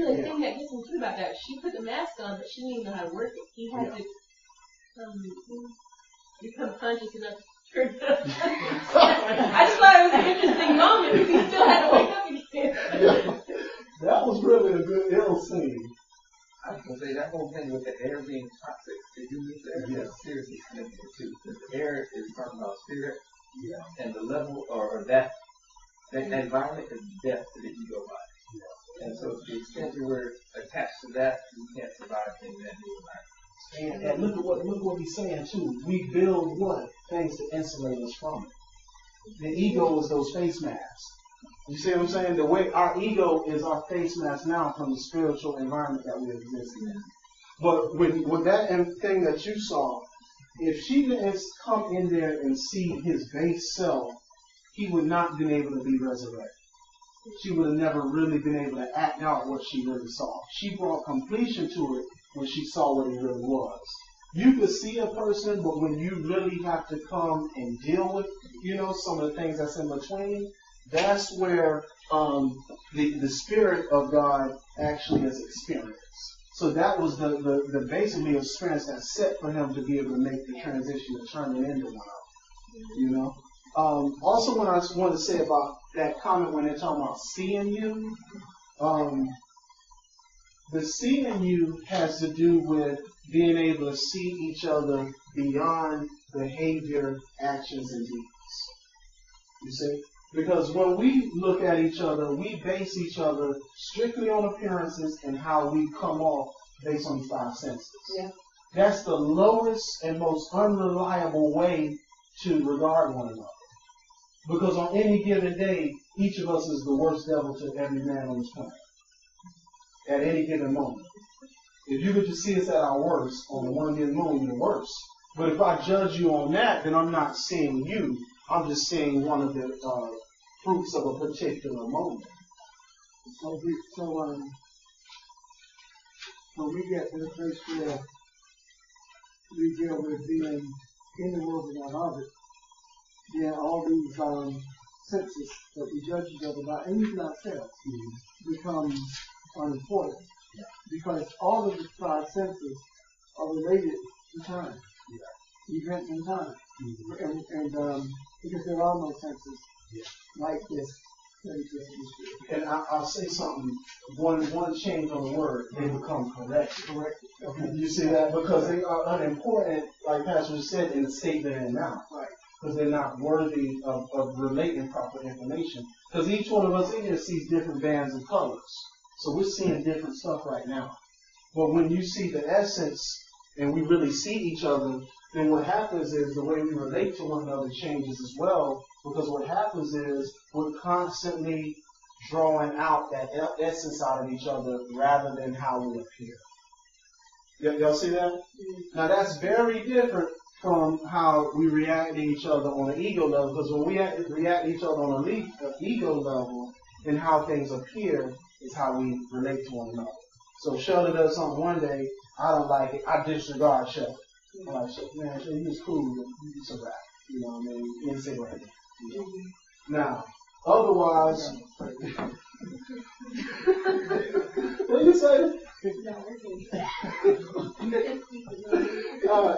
then the thing that gets me too about that, she put the mask on, but she didn't even know how to work it. He had to become conscious enough to turn it up. I just thought it was an interesting moment because he still had to wake up again. That was really a good ill scene. I was going to say, that whole thing with the air being toxic, did you meet that? Yeah. Seriously significant too. Because the air is talking about spirit, Yeah. and the level, or death. That environment is death to the ego body. Yeah. And so to the extent you were attached to that, you can't survive in that new environment. And look what he's saying too. We build what? Things to insulate us from it. The ego is those face masks. You see what I'm saying? The way our ego is our face mask now from the spiritual environment that we exist in. But with that thing that you saw, if she didn't come in there and see his base self, he would not have been able to be resurrected. She would have never really been able to act out what she really saw. She brought completion to it when she saw what he really was. You could see a person, but when you really have to come and deal with, some of the things that's in between, that's where the Spirit of God actually is experienced. So that was the basically experience that's set for him to be able to make the transition to turn it into one. Also, what I want to say about that comment when they're talking about seeing you, the seeing you has to do with being able to see each other beyond behavior, actions, and deeds. You see? Because when we look at each other, we base each other strictly on appearances and how we come off based on 5 senses. Yeah. That's the lowest and most unreliable way to regard one another. Because on any given day, each of us is the worst devil to every man on this planet. At any given moment. If you could just see us at our worst, on the one given moment, you're worse. But if I judge you on that, then I'm not seeing you. I'm just seeing one of the fruits of a particular moment. So when we get to the place where we deal with being in the world and not of it, then all these senses that we judge each other by, and even ourselves, become unimportant. Yeah. Because all of the 5 senses are related to time, event and time. And because there are no senses like this that exist in spirit. And I'll say something. One change on the word, they become correct. Okay. You see that? Because they are unimportant, like Pastor said, in the state they're in now. Right. Because they're not worthy of relating proper information. Because each one of us in here sees different bands of colors. So we're seeing different stuff right now. But when you see the essence and we really see each other, then what happens is the way we relate to one another changes as well. Because what happens is we're constantly drawing out that essence out of each other rather than how we appear. Y'all see that? Now that's very different from how we react to each other on an ego level. Because when we react to each other on an ego level, then how things appear is how we relate to one another. So Sheldon does something one day, I don't like it, I disregard Sheldon. I'm like, man, he was cool, but he's a rap. You know what I mean? He didn't say right. Now, otherwise, what you say?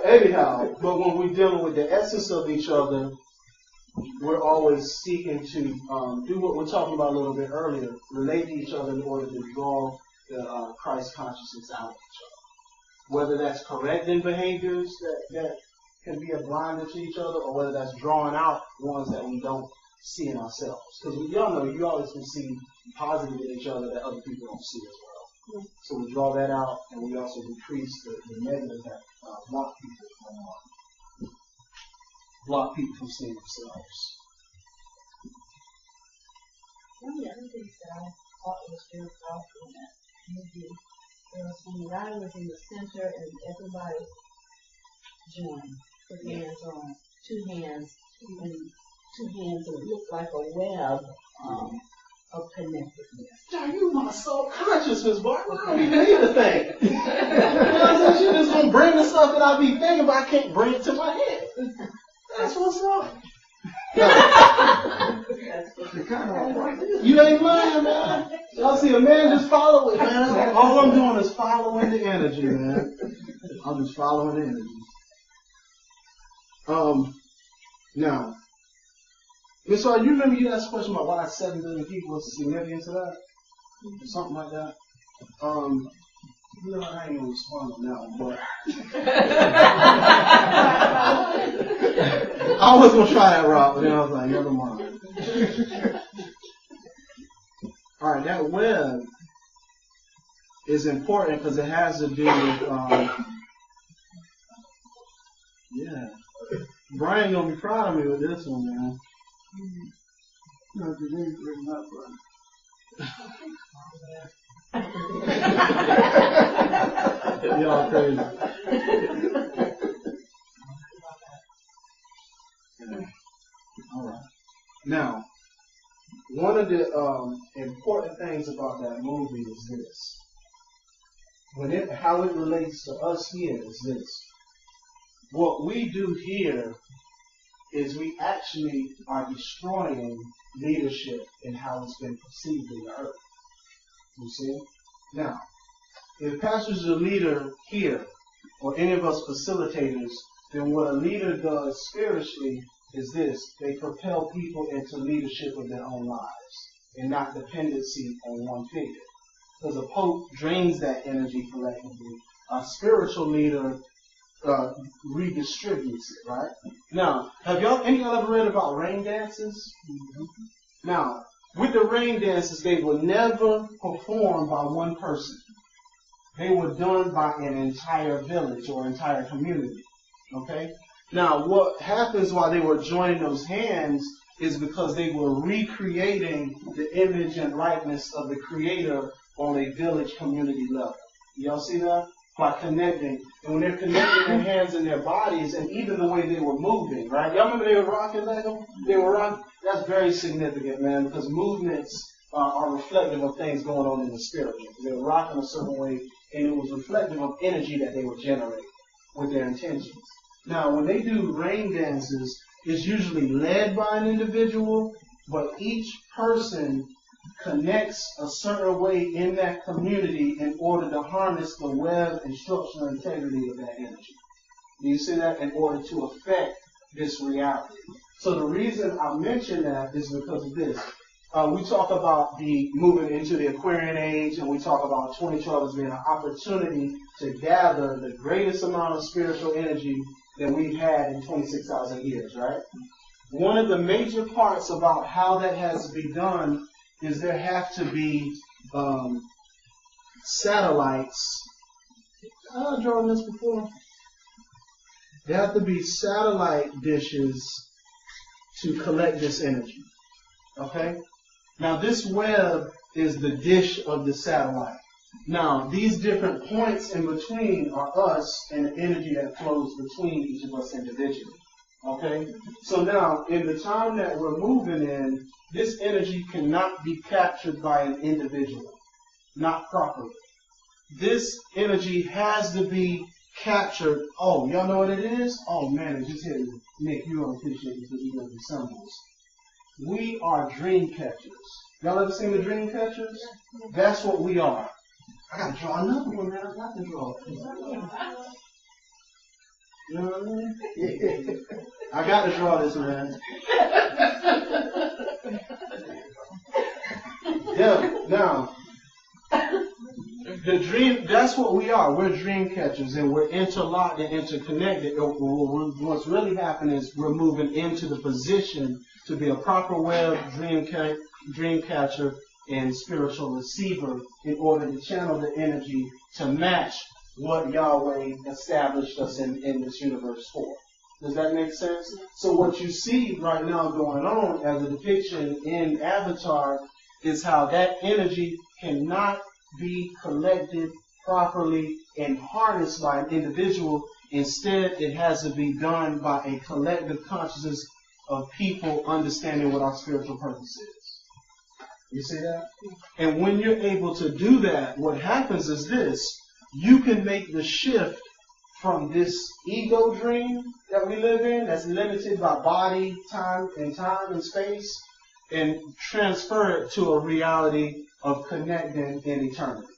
Anyhow, but when we're dealing with the essence of each other, we're always seeking to do what we're talking about a little bit earlier, relate to each other in order to draw the Christ consciousness out of each other. Whether that's correcting behaviors that can be a blinder to each other, or whether that's drawing out ones that we don't see in ourselves. Because y'all know you always can see positive in each other that other people don't see as well. So we draw that out, and we also decrease the negatives that block people from seeing themselves. One of the other things that I thought was very powerful in that movie was when Riley was in the center and everybody joined, put hands on, 2 hands, and 2 hands, and it looked like a web of connectedness. John, you my subconsciousness, boy. I don't even need to think. You know what I'm saying? She just gonna bring the stuff that I be thinking, but I can't bring it to my head. That's what's up. You ain't lying, man. Y'all see a man, just follow it, man. All I'm doing is following the energy, man. I'm just following the energy. Now, Miss R, you remember you asked a question about why 7 billion people was significant to that? Or something like that? No, I ain't gonna respond on that one, but I was gonna try that route, but then I was like, never mind. Alright, that web is important because it has to do with, yeah. Brian gonna be proud of me with this one, man. No, because they ain't written up, right? Y'all crazy. Alright. Now, one of the important things about that movie is this. How it relates to us here is this. What we do here is we actually are destroying leadership and how it's been perceived in the earth. You see? Now, if pastor's a leader here, or any of us facilitators, then what a leader does spiritually is this. They propel people into leadership of their own lives and not dependency on one figure. Because a pope drains that energy collectively. A spiritual leader redistributes it, right? Now, have any of y'all ever read about rain dances? Mm-hmm. Now, with the rain dances, they were never performed by one person. They were done by an entire village or entire community. Okay? Now, what happens while they were joining those hands is because they were recreating the image and likeness of the Creator on a village community level. Y'all see that? By connecting. And when they're connecting their hands and their bodies, and even the way they were moving, right? Y'all remember they were rocking like them? They were rocking. That's very significant, man, because movements are reflective of things going on in the spirit. They were rocking a certain way, and it was reflective of energy that they were generating with their intentions. Now, when they do rain dances, it's usually led by an individual, but each person connects a certain way in that community in order to harness the web and structural integrity of that energy. Do you see that? In order to affect this reality. So the reason I mention that is because of this. We talk about the moving into the Aquarian age, and we talk about 2012 as being an opportunity to gather the greatest amount of spiritual energy that we've had in 26,000 years, right? One of the major parts about how that has to be done is there have to be satellites. I've drawn this before. There have to be satellite dishes to collect this energy. Okay? Now this web is the dish of the satellite. Now these different points in between are us and the energy that flows between each of us individually. Okay? So now in the time that we're moving in, this energy cannot be captured by an individual. Not properly. This energy has to be captured. Oh, y'all know what it is? Oh man, it just hit me. Nick, you don't appreciate it because you know the symbols. We are dream catchers. Y'all ever seen the dream catchers? That's what we are. I gotta draw another one, man. I got to draw. You know what I mean? Yeah. I got to draw this, man. Yeah, now, the dream, that's what we are. We're dream catchers, and we're interlocked and interconnected. What's really happening is we're moving into the position to be a proper web dream catcher and spiritual receiver in order to channel the energy to match what Yahweh established us in this universe for. Does that make sense? So what you see right now going on as a depiction in Avatar is how that energy cannot be collected properly and harnessed by an individual. Instead, it has to be done by a collective consciousness of people understanding what our spiritual purpose is. You see that? And when you're able to do that, what happens is this. You can make the shift from this ego dream that we live in, that's limited by body, time and space, and transfer it to a reality of connecting in eternity.